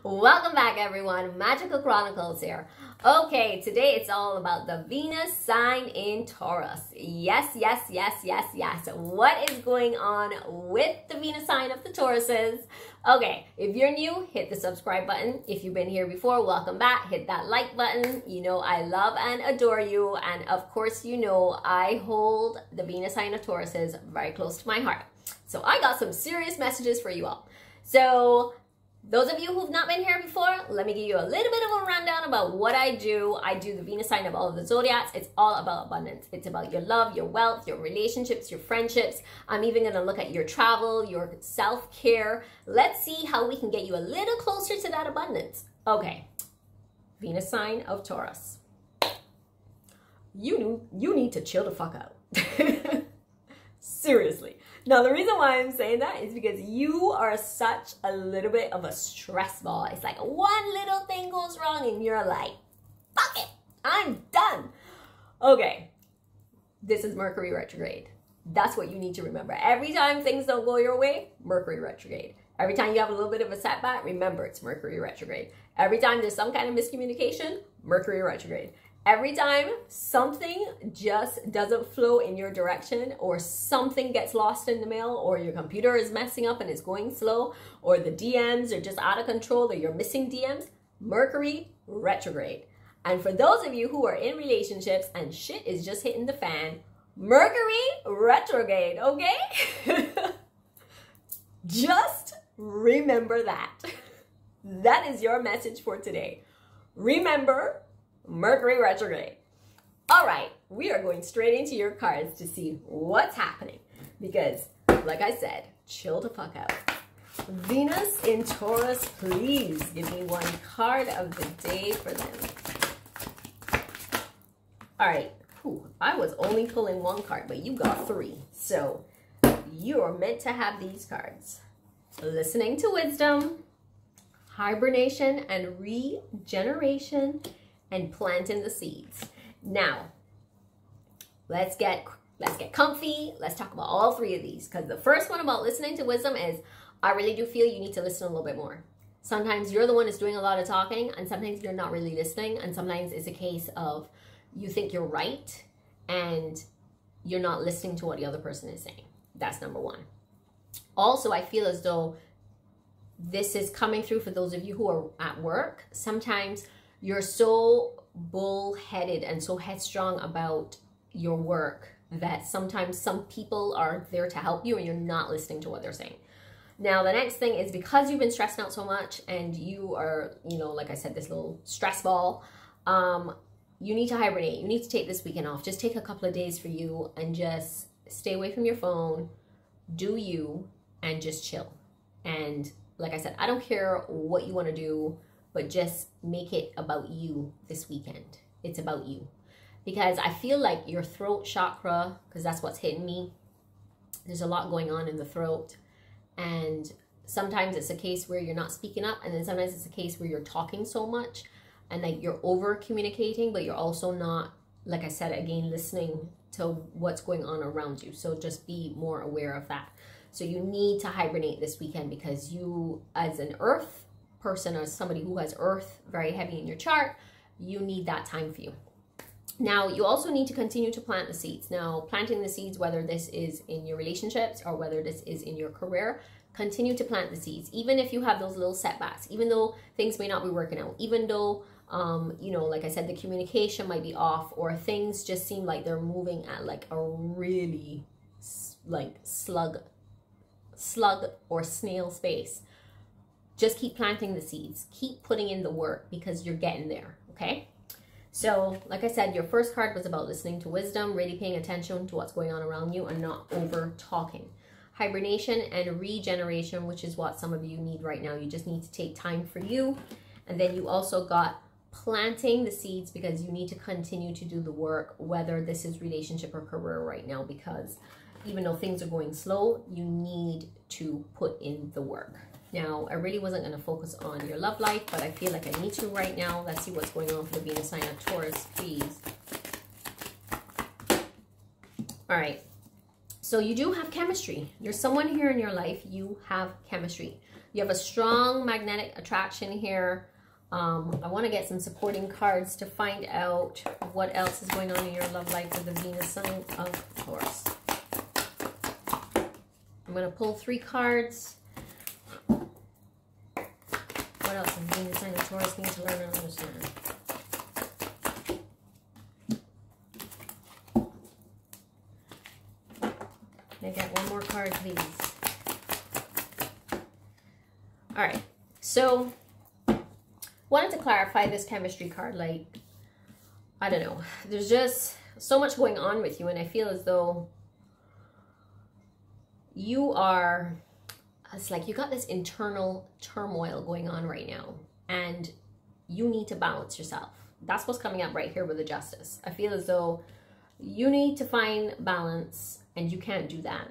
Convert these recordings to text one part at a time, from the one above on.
Welcome back, everyone. Magical Chronicles here. Okay, today it's all about the Venus sign in Taurus. Yes. What is going on with the Venus sign of the Tauruses? Okay, if you're new, hit the subscribe button. If you've been here before, welcome back. Hit that like button. You know I love and adore you. And of course, you know I hold the Venus sign of Tauruses very close to my heart. So I got some serious messages for you all. So those of you who've not been here before, let me give you a little bit of a rundown about what I do. I do the Venus sign of all of the zodiacs. It's all about abundance. It's about your love, your wealth, your relationships, your friendships. I'm even going to look at your travel, your self-care. Let's see how we can get you a little closer to that abundance. Okay, Venus sign of Taurus. You need to chill the fuck out. Seriously. Now, the reason why I'm saying that is because you are such a little bit of a stress ball. It's like one little thing goes wrong and you're like, fuck it, I'm done. Okay, this is Mercury Retrograde. That's what you need to remember. Every time things don't go your way, Mercury Retrograde. Every time you have a little bit of a setback, remember it's Mercury Retrograde. Every time there's some kind of miscommunication, Mercury Retrograde. Every time something just doesn't flow in your direction, or something gets lost in the mail, or your computer is messing up and it's going slow, or the DMs are just out of control, or you're missing DMs, Mercury Retrograde. And for those of you who are in relationships and shit is just hitting the fan, Mercury Retrograde, okay? Just remember that. That is your message for today. Remember Mercury Retrograde. All right, we are going straight into your cards to see what's happening because, like I said, chill the fuck out. Venus in Taurus, please give me one card of the day for them. All right, I was only pulling one card, but you got three. So you are meant to have these cards. Listening to wisdom, hibernation and regeneration, and planting the seeds. Now, let's get comfy. Let's talk about all three of these, because the first one about listening to wisdom is I really do feel you need to listen a little bit more. Sometimes you're the one that's doing a lot of talking, and sometimes you're not really listening, and sometimes it's a case of you think you're right and you're not listening to what the other person is saying. That's number one. Also, I feel as though this is coming through for those of you who are at work. Sometimes you're so bullheaded and so headstrong about your work that sometimes some people are there to help you and you're not listening to what they're saying. Now, the next thing is because you've been stressing out so much and you are, you know, like I said, this little stress ball, you need to hibernate. You need to take this weekend off. Just take a couple of days for you and just stay away from your phone, do you, and just chill. And like I said, I don't care what you want to do, but just make it about you this weekend. It's about you. Because I feel like your throat chakra, because that's what's hitting me, there's a lot going on in the throat. And sometimes it's a case where you're not speaking up, and then sometimes it's a case where you're talking so much and like you're over communicating, but you're also not, like I said, again, listening to what's going on around you. So just be more aware of that. So you need to hibernate this weekend because you, as an earth person or somebody who has earth very heavy in your chart, you need that time for you. Now, you also need to continue to plant the seeds. Now, planting the seeds, whether this is in your relationships or whether this is in your career, continue to plant the seeds. Even if you have those little setbacks, even though things may not be working out, even though, you know, like I said, the communication might be off or things just seem like they're moving at like a really like slug or snail space. Just keep planting the seeds. Keep putting in the work because you're getting there, okay? So, like I said, your first card was about listening to wisdom, really paying attention to what's going on around you and not over talking. Hibernation and regeneration, which is what some of you need right now. You just need to take time for you. And then you also got planting the seeds because you need to continue to do the work, whether this is relationship or career right now, because even though things are going slow, you need to put in the work. Now, I really wasn't going to focus on your love life, but I feel like I need to right now. Let's see what's going on for the Venus sign of Taurus, please. All right. So you do have chemistry. There's someone here in your life, you have chemistry. You have a strong magnetic attraction here. I want to get some supporting cards to find out what else is going on in your love life with the Venus sign of Taurus. I'm going to pull 3 cards. What else does Venus sign of Taurus need to learn and understand? Can I get one more card, please? All right. So, wanted to clarify this chemistry card. Like, I don't know. There's just so much going on with you, and I feel as though you are, it's like you got this internal turmoil going on right now, and you need to balance yourself. That's what's coming up right here with the Justice. I feel as though you need to find balance, and you can't do that.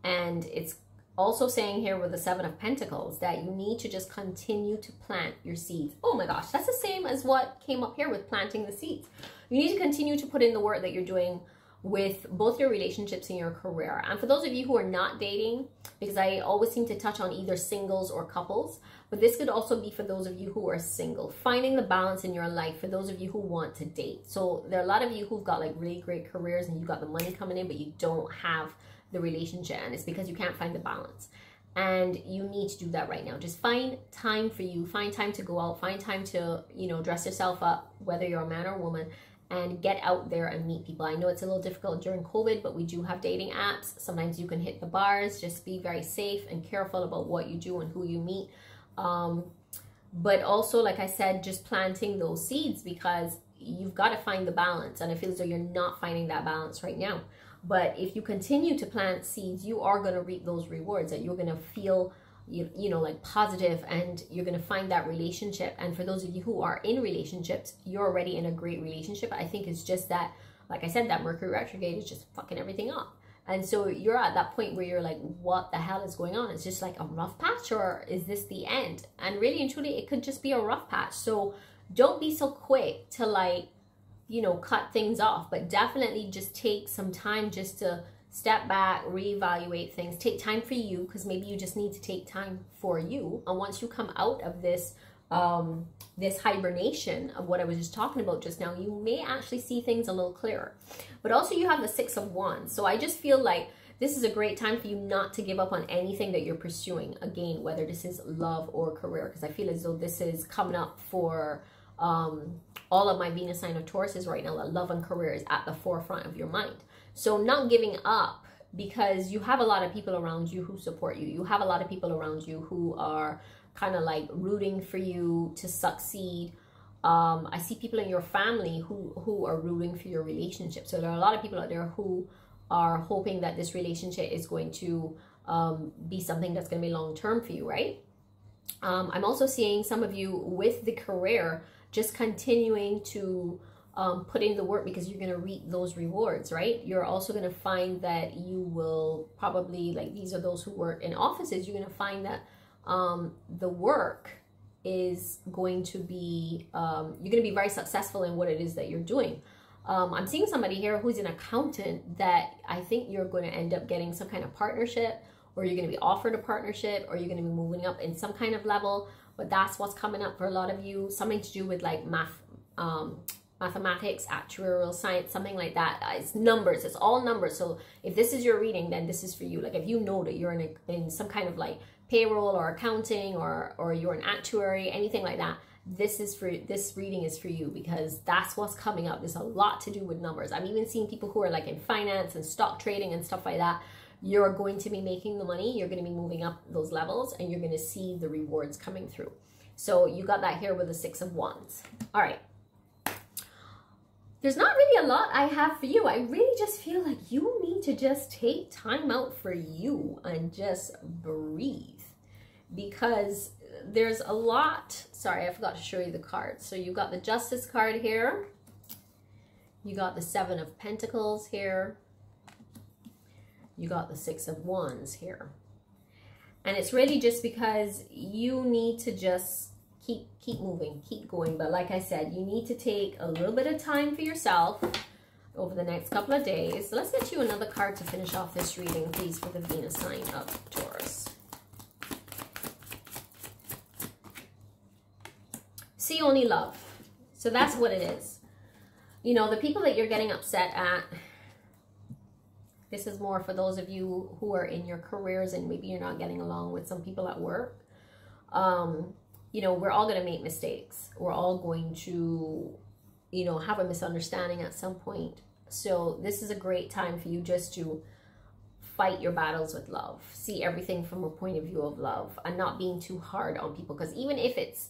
And it's also saying here with the 7 of Pentacles that you need to just continue to plant your seeds. Oh my gosh, that's the same as what came up here with planting the seeds. You need to continue to put in the work that you're doing with both your relationships and your career. And for those of you who are not dating, because I always seem to touch on either singles or couples, but this could also be for those of you who are single, finding the balance in your life for those of you who want to date. So there are a lot of you who've got like really great careers and you've got the money coming in, but you don't have the relationship, and it's because you can't find the balance. And you need to do that right now. Just find time for you, find time to go out, find time to, you know, dress yourself up, whether you're a man or a woman, and get out there and meet people. I know it's a little difficult during COVID, but we do have dating apps. Sometimes you can hit the bars. Just be very safe and careful about what you do and who you meet. But also, like I said, just planting those seeds, because you've got to find the balance. And I feel as though you're not finding that balance right now. But if you continue to plant seeds, you are going to reap those rewards, that you're going to feel, you know, like positive, and you're going to find that relationship. And for those of you who are in relationships, you're already in a great relationship. I think it's just that, like I said, that Mercury retrograde is just fucking everything up. And so you're at that point where you're like, what the hell is going on? It's just like a rough patch, or is this the end? And really and truly, it could just be a rough patch. So don't be so quick to, like, you know, cut things off, but definitely just take some time just to step back, reevaluate things, take time for you, because maybe you just need to take time for you. And once you come out of this, this hibernation of what I was just talking about just now, you may actually see things a little clearer. But also you have the 6 of Wands. So I just feel like this is a great time for you not to give up on anything that you're pursuing. Again, whether this is love or career, because I feel as though this is coming up for all of my Venus sign of Taurus is right now, that love and career is at the forefront of your mind. So not giving up, because you have a lot of people around you who support you. You have a lot of people around you who are kind of like rooting for you to succeed. I see people in your family who are rooting for your relationship. So there are a lot of people out there who are hoping that this relationship is going to be something that's going to be long-term for you, right? I'm also seeing some of you with the career just continuing to put in the work, because you're going to reap those rewards, right? You're also going to find that you will probably, like, these are those who work in offices, you're going to find that the work is going to be, you're going to be very successful in what it is that you're doing. I'm seeing somebody here who's an accountant that I think you're going to end up getting some kind of partnership, or you're going to be offered a partnership, or you're going to be moving up in some kind of level. But that's what's coming up for a lot of you. Something to do with like mathematics, actuarial science, something like that. It's numbers. It's all numbers. So if this is your reading, then this is for you. Like if you know that you're in some kind of like payroll or accounting, or you're an actuary, anything like that, this reading is for you, because that's what's coming up. There's a lot to do with numbers. I'm even seeing people who are like in finance and stock trading and stuff like that. You're going to be making the money, you're going to be moving up those levels, and you're going to see the rewards coming through. So you got that here with the 6 of Wands. All right. There's not really a lot I have for you. I really just feel like you need to just take time out for you and just breathe, because there's a lot. Sorry, I forgot to show you the cards. So you got the Justice card here. You got the 7 of Pentacles here. You got the 6 of Wands here. And it's really just because you need to just keep moving, keep going. But like I said, you need to take a little bit of time for yourself over the next couple of days. So let's get you another card to finish off this reading, please, for the Venus sign of Taurus. see only love. So that's what it is. You know, the people that you're getting upset at, this is more for those of you who are in your careers and maybe you're not getting along with some people at work. You know, we're all going to make mistakes. We're all going to, you know, have a misunderstanding at some point. So this is a great time for you just to fight your battles with love. See everything from a point of view of love and not being too hard on people. Because even if it's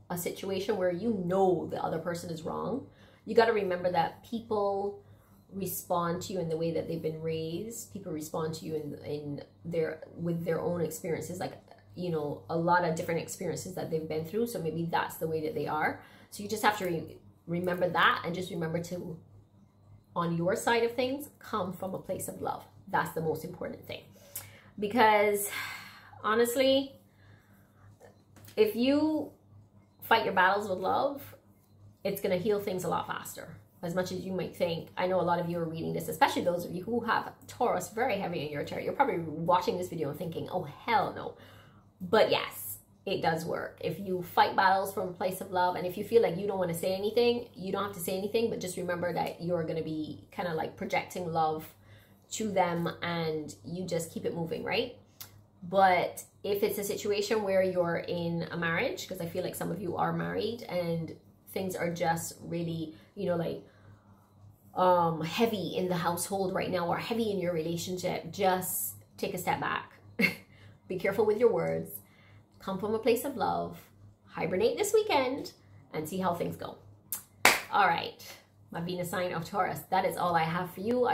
a situation where you know the other person is wrong, you got to remember that people respond to you in the way that they've been raised. People respond to you with their own experiences, like, you know, a lot of different experiences that they've been through. So maybe that's the way that they are. So you just have to remember that, and just remember to, on your side of things, come from a place of love. That's the most important thing. Because honestly, if you fight your battles with love, it's going to heal things a lot faster. As much as you might think. I know a lot of you are reading this, especially those of you who have Taurus very heavy in your chart. You're probably watching this video and thinking, oh, hell no. But yes, it does work. If you fight battles from a place of love, and if you feel like you don't want to say anything, you don't have to say anything, but just remember that you're going to be kind of like projecting love to them, and you just keep it moving, right? But if it's a situation where you're in a marriage, because I feel like some of you are married and things are just really, you know, like heavy in the household right now, or heavy in your relationship, just take a step back. Be careful with your words. Come from a place of love. Hibernate this weekend and see how things go. All right, my Venus sign of Taurus. That is all I have for you.